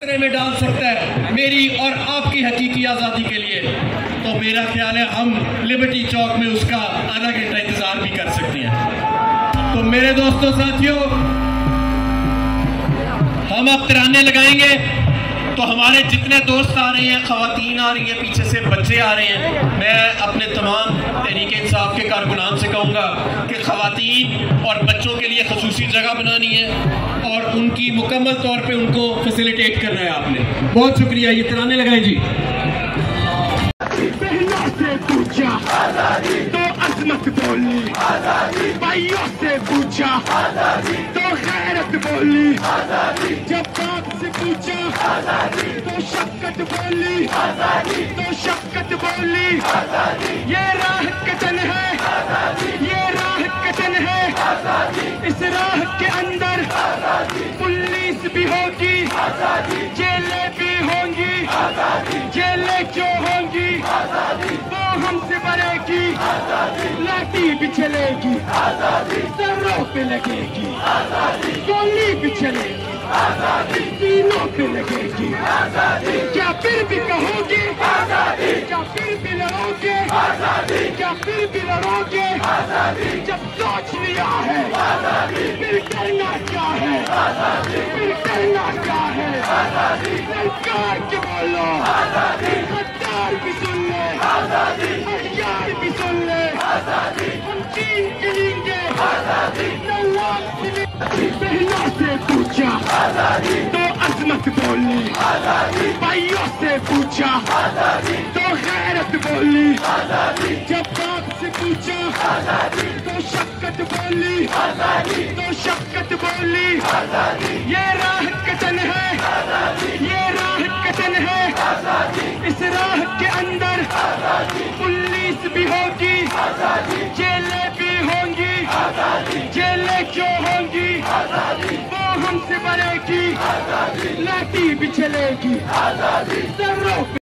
में डाल सकता है मेरी और आपकी हकीकी आज़ादी के लिए, तो मेरा ख्याल है हम लिबर्टी चौक में उसका आधा घंटा इंतजार भी कर सकते हैं। तो मेरे दोस्तों साथियों, हम अब तिरंगे लगाएंगे तो हमारे जितने दोस्त आ रहे हैं, खवातीन आ रही हैं, पीछे से बच्चे आ रहे हैं, मैं अपने तमाम तहरीक इंसाफ के कारकुनान से कहूँगा कि खवातीन और बच्चों के लिए खसूसी जगह बनानी है और उनकी मुकम्मल तौर पे उनको फैसिलिटेट करना है आपने। बहुत शुक्रिया। ये तिरंगे लगाएं जी। से पूछा तो अजमत बोली, भाइयों से पूछा तो गैरत बोली, जब बाप से पूछा तो शफ़क़त बोली, तो शफ़क़त बोली। ये राह कतन है, ये राह कतन है, इस राह के अंदर पुलिस भी होगी, जेलें भी होंगी, जेलें क्यों होंगी, वो हमसे बरेगी, लाठी भी चलेगी, सरों पे लगेगी, गोली भी चलेगी, सीनों पे लगेगी। क्या फिर भी कहोगे, क्या फिर भी लड़ोगे, क्या फिर भी लड़ोगे? जब सोच लिया है फिर करना क्या है, फिर करना क्या है? सरकार के बोलो, गद्दार भी सुन ले, हथियार भी सुन ले, हम चीन के लेंगे, बहनों से पूछा तो अजमत बोली, भाइयों से पूछा तो गैरत बोली, जब बाप से पूछा तो शफ़क़त बोली, तो शफ़क़त बोली। ये राह कतन है, ये राह कतन है, इस राह के अंदर पुलिस भी होगी, जेलें भी होंगी, जेलें क्यों होंगी, वो हमसे बरेगी, लाठी भी चलेगी, सरों पे।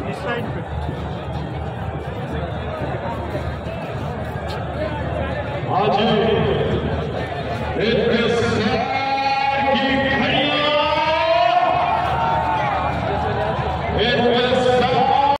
इस साइड पे आज